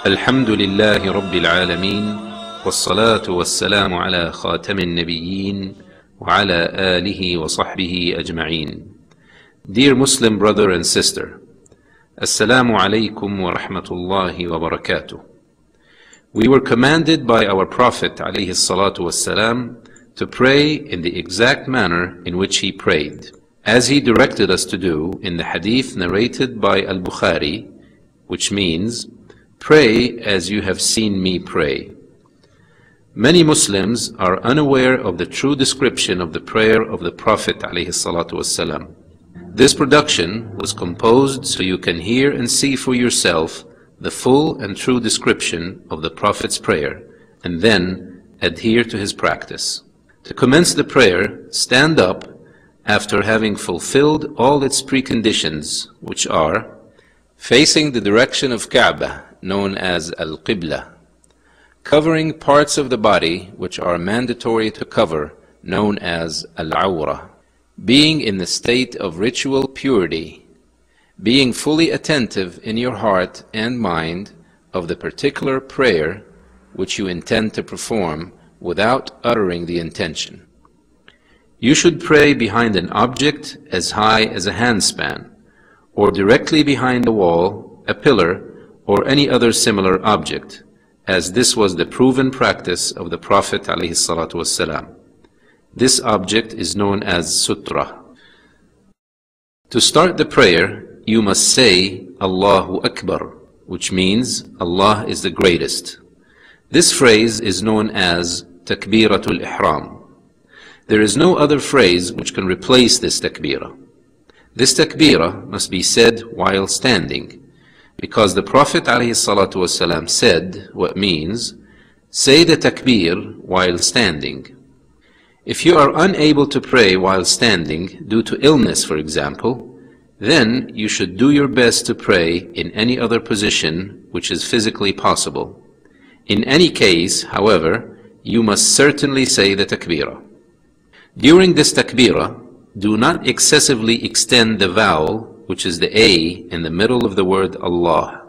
الحمد لله رب العالمين والصلاة والسلام على خاتم النبيين وعلى آله وصحبه أجمعين. Dear Muslim brother and sister, Assalamu alaikum wa rahmatullahi wa barakatuh. We were commanded by our Prophet alayhi salatu wassalam to pray in the exact manner in which he prayed, as he directed us to do in the hadith narrated by Al-Bukhari, which means, "Pray as you have seen me pray." Many Muslims are unaware of the true description of the prayer of the Prophet ﷺ. This production was composed so you can hear and see for yourself the full and true description of the Prophet's prayer, and then adhere to his practice. To commence the prayer, stand up after having fulfilled all its preconditions, which are facing the direction of Kaaba, known as Al-Qibla, covering parts of the body which are mandatory to cover, known as Al-Awra, being in the state of ritual purity, being fully attentive in your heart and mind of the particular prayer which you intend to perform without uttering the intention. You should pray behind an object as high as a handspan, or directly behind a wall, a pillar, or any other similar object, as this was the proven practice of the Prophet ﷺ. This object is known as sutra. To start the prayer, you must say Allahu Akbar, which means Allah is the greatest. This phrase is known as Takbiratul Ihram. There is no other phrase which can replace this takbirah. This takbirah must be said while standing, because the Prophet ﷺ said what means, say the takbir while standing. If you are unable to pray while standing due to illness, for example, then you should do your best to pray in any other position which is physically possible. In any case, however, you must certainly say the takbirah. During this takbirah, do not excessively extend the vowel, which is the A in the middle of the word Allah.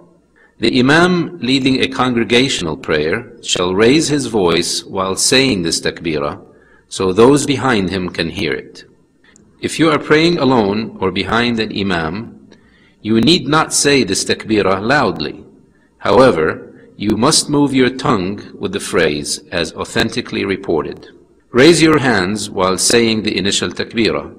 The Imam leading a congregational prayer shall raise his voice while saying this takbirah, so those behind him can hear it. If you are praying alone or behind an Imam, you need not say this takbirah loudly. However, you must move your tongue with the phrase as authentically reported. Raise your hands while saying the initial takbirah.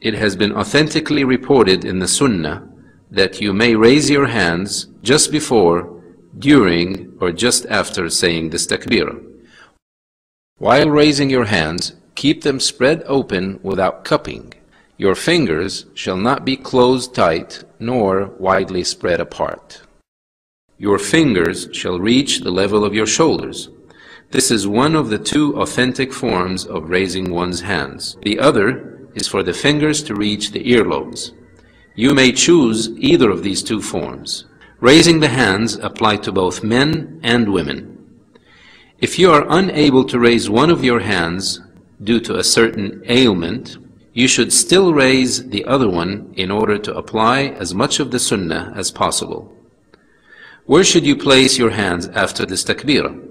It has been authentically reported in the Sunnah that you may raise your hands just before, during, or just after saying this takbirah. While raising your hands, keep them spread open without cupping. Your fingers shall not be closed tight nor widely spread apart. Your fingers shall reach the level of your shoulders. This is one of the two authentic forms of raising one's hands. The other is for the fingers to reach the earlobes. You may choose either of these two forms. Raising the hands apply to both men and women. If you are unable to raise one of your hands due to a certain ailment, you should still raise the other one in order to apply as much of the sunnah as possible. Where should you place your hands after this takbirah?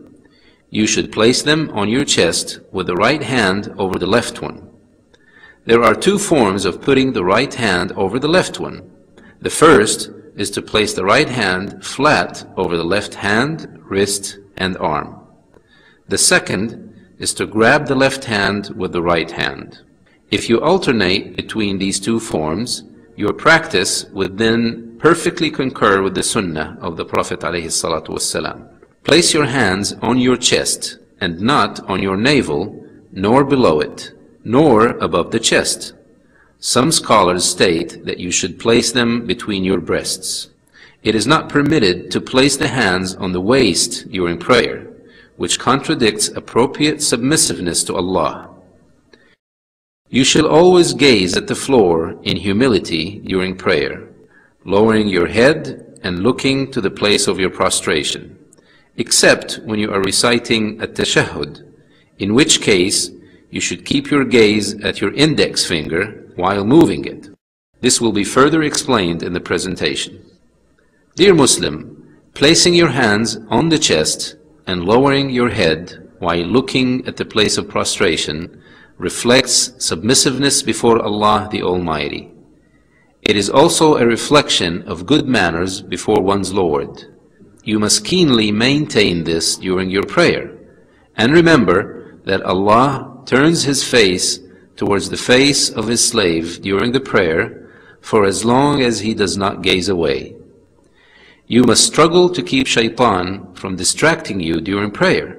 You should place them on your chest with the right hand over the left one. There are two forms of putting the right hand over the left one. The first is to place the right hand flat over the left hand, wrist, and arm. The second is to grab the left hand with the right hand. If you alternate between these two forms, your practice would then perfectly concur with the sunnah of the Prophet ﷺ. Place your hands on your chest and not on your navel, nor below it, nor above the chest. Some scholars state that you should place them between your breasts. It is not permitted to place the hands on the waist during prayer, which contradicts appropriate submissiveness to Allah. You shall always gaze at the floor in humility during prayer, lowering your head and looking to the place of your prostration, except when you are reciting at-tashahhud, in which case you should keep your gaze at your index finger while moving it. This will be further explained in the presentation. Dear Muslim, Placing your hands on the chest and lowering your head while looking at the place of prostration reflects submissiveness before Allah the Almighty. It is also a reflection of good manners before one's Lord. You must keenly maintain this during your prayer. And remember that Allah turns His face towards the face of His slave during the prayer for as long as he does not gaze away. You must struggle to keep shaitan from distracting you during prayer.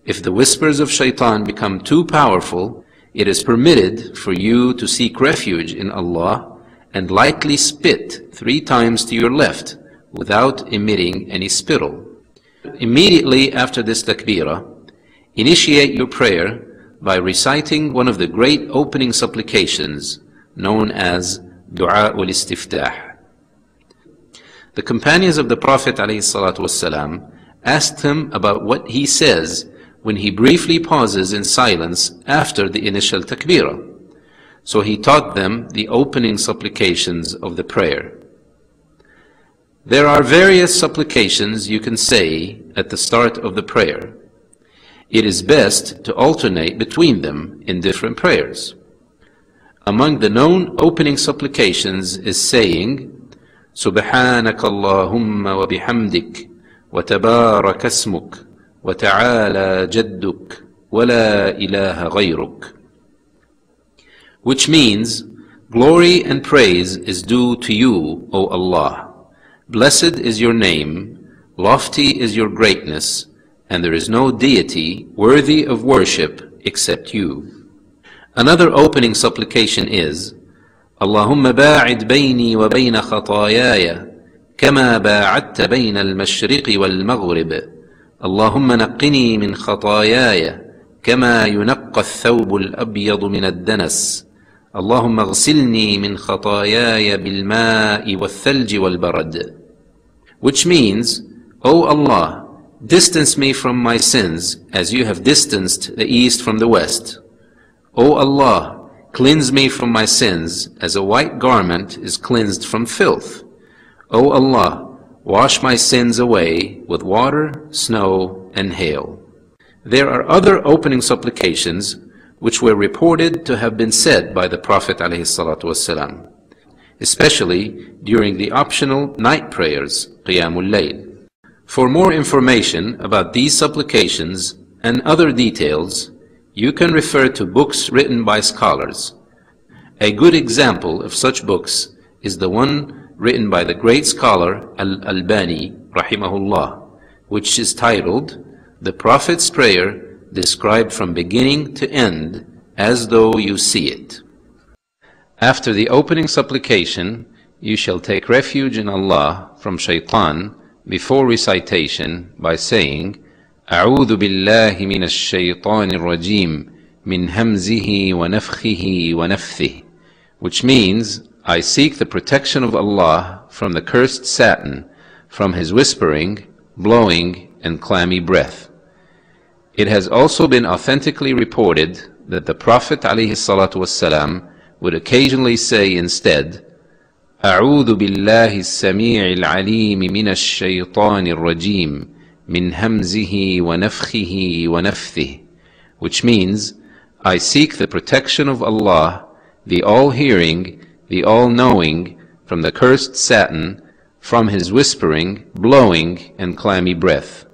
If the whispers of shaitan become too powerful, it is permitted for you to seek refuge in Allah and lightly spit 3 times to your left without emitting any spittle. Immediately after this takbirah, initiate your prayer by reciting one of the great opening supplications known as Du'a ul-Istiftah. The companions of the Prophet ﷺ asked him about what he says when he briefly pauses in silence after the initial takbirah. So he taught them the opening supplications of the prayer. There are various supplications you can say at the start of the prayer. It is best to alternate between them in different prayers. Among the known opening supplications is saying, Subhanaka Allahumma wa bihamdik, wa tabarak asmuk, wa ta'ala jadduk, wa la ilaha ghayruk. Which means, glory and praise is due to you, O Allah. Blessed is your name, lofty is your greatness, and there is no deity worthy of worship except you. Another opening supplication is, Allahumma ba'id bayni wa bayna khatayaya, kama ba'adta bayna al-mashriqi wal-maghrib. Allahumma naqqini min khatayaya, kama yunaqqa ath-thawbu al-abyadu min ad-danas. Allahumma ghsilni min khatayaya bil-ma'i wal-thalji wal-barad. Which means, O Allah, distance me from my sins as you have distanced the east from the west. O Allah, cleanse me from my sins as a white garment is cleansed from filth. O Allah, wash my sins away with water, snow, and hail. There are other opening supplications which were reported to have been said by the Prophet ﷺ, especially during the optional night prayers, Qiyamul Layl. For more information about these supplications and other details, you can refer to books written by scholars. A good example of such books is the one written by the great scholar Al-Albani, rahimahullah, which is titled, The Prophet's Prayer Described from Beginning to End as Though You See It. After the opening supplication, you shall take refuge in Allah from shaitan before recitation by saying, أعوذ بالله من الشيطان الرجيم من همزه ونفخه ونفثه, which means, I seek the protection of Allah from the cursed Satan, from his whispering, blowing, and clammy breath. It has also been authentically reported that the Prophet ﷺ would occasionally say instead, أعوذ بالله السميع العليم من الشيطان الرجيم من همزه ونفخه ونفثه, which means, I seek the protection of Allah, the all-hearing, the all-knowing, from the cursed Satan, from his whispering, blowing, and clammy breath.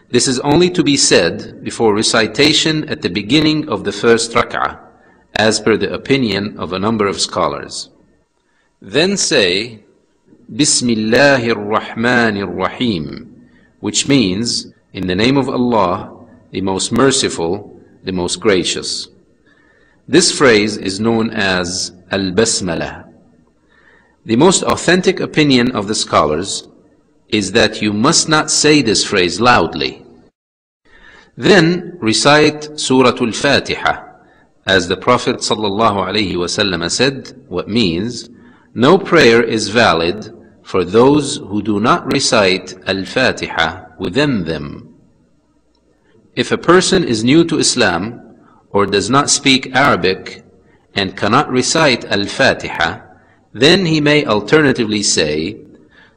This is only to be said before recitation at the beginning of the first rak'ah, as per the opinion of a number of scholars. Then say, Bismillahir Rahmanir Rahim, which means, in the name of Allah, the most merciful, the most gracious. This phrase is known as Al-Basmalah. The most authentic opinion of the scholars is that you must not say this phrase loudly. Then recite Surah Al-Fatiha, as the Prophet ﷺ said, what means, no prayer is valid for those who do not recite Al-Fatiha within them. If a person is new to Islam or does not speak Arabic and cannot recite Al-Fatiha, then he may alternatively say,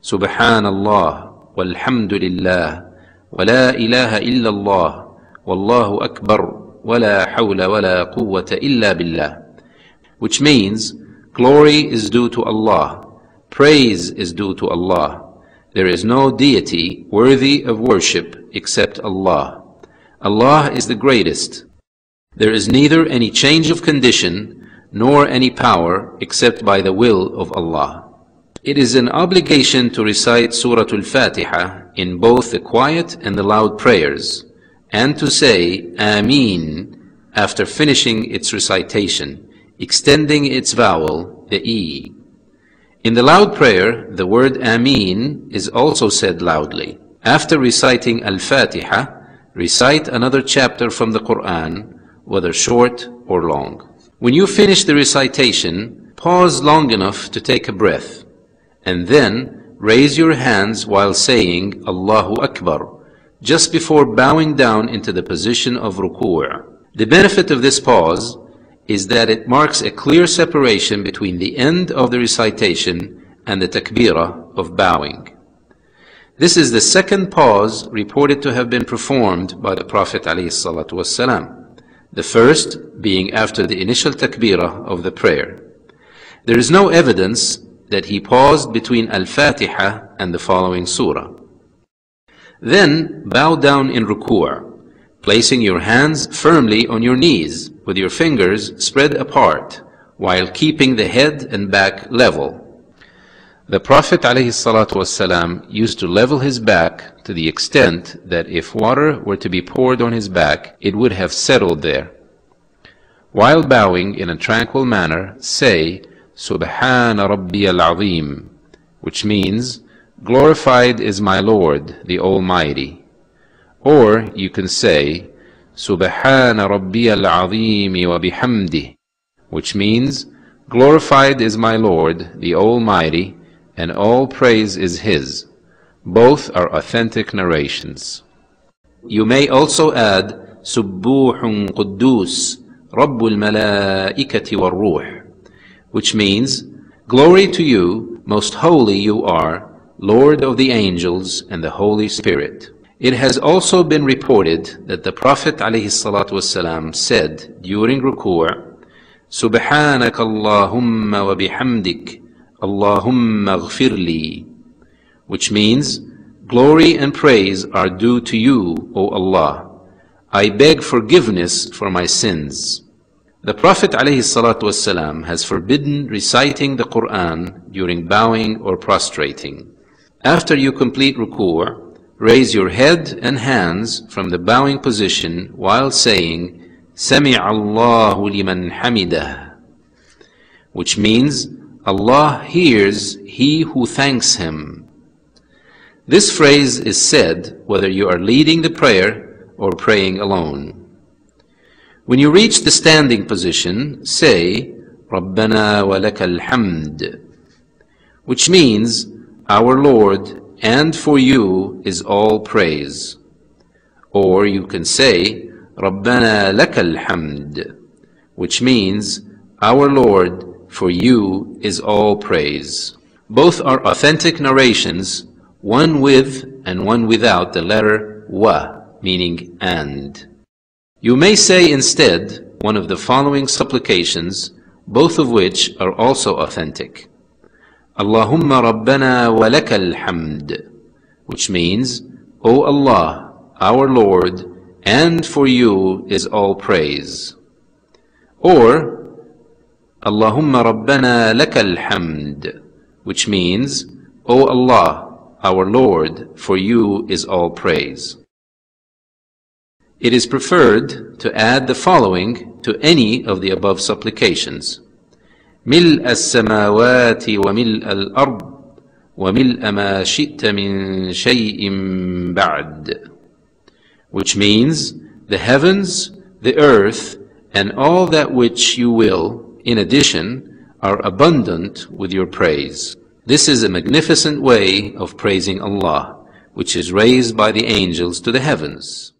Subhanallah, والحمد لله ولا إله إلا الله والله أكبر ولا حول ولا قوة إلا بالله, which means glory is due to Allah, praise is due to Allah, there is no deity worthy of worship except Allah. Allah is the greatest. There is neither any change of condition nor any power except by the will of Allah. It is an obligation to recite Surah Al-Fatiha in both the quiet and the loud prayers, and to say Ameen after finishing its recitation, extending its vowel, the E. In the loud prayer, the word Ameen is also said loudly. After reciting Al-Fatiha, recite another chapter from the Quran, whether short or long. When you finish the recitation, pause long enough to take a breath, and then raise your hands while saying Allahu Akbar, just before bowing down into the position of ruku'. The benefit of this pause is that it marks a clear separation between the end of the recitation and the takbirah of bowing. This is the second pause reported to have been performed by the Prophet ﷺ, the first being after the initial takbirah of the prayer. There is no evidence that he paused between Al-Fatiha and the following surah. Then bow down in ruku', placing your hands firmly on your knees with your fingers spread apart while keeping the head and back level. The Prophet ﷺ used to level his back to the extent that if water were to be poured on his back, it would have settled there. While bowing in a tranquil manner, say Subhana Rabbiyal Azim, which means glorified is my Lord, the Almighty. Or you can say Subhana Rabbiyal Azim wa bihamdih, which means glorified is my Lord, the Almighty, and all praise is His. Both are authentic narrations. You may also add Subbuhun Quddus Rabbul Malaikati wal Ruh, which means glory to you, most holy you are, Lord of the angels and the Holy Spirit. It has also been reported that the Prophet ﷺ said during ruku', Subhanaka Allahumma wa bihamdik, Allahumma ghfirli, which means glory and praise are due to you, O Allah. I beg forgiveness for my sins. The Prophet ﷺ has forbidden reciting the Quran during bowing or prostrating. After you complete ruku', raise your head and hands from the bowing position while saying Sami'a Allahu liman hamidah, which means Allah hears he who thanks him. This phrase is said whether you are leading the prayer or praying alone. When you reach the standing position, say Rabbana wa lakal hamd, which means our Lord, and for you is all praise. Or you can say Rabbana lakal hamd, which means our Lord, for you is all praise. Both are authentic narrations, one with and one without the letter wa, meaning and. You may say instead one of the following supplications, both of which are also authentic. Allahumma Rabbana wa lakal hamd, which means, O Allah, our Lord, and for you is all praise. Or, Allahumma Rabbana lakal hamd, which means, O Allah, our Lord, for you is all praise. It is preferred to add the following to any of the above supplications. ملء السماوات وملء الأرض وملء ما شئت من شيء بعد, which means the heavens, the earth, and all that which you will, in addition, are abundant with your praise. This is a magnificent way of praising Allah, which is raised by the angels to the heavens.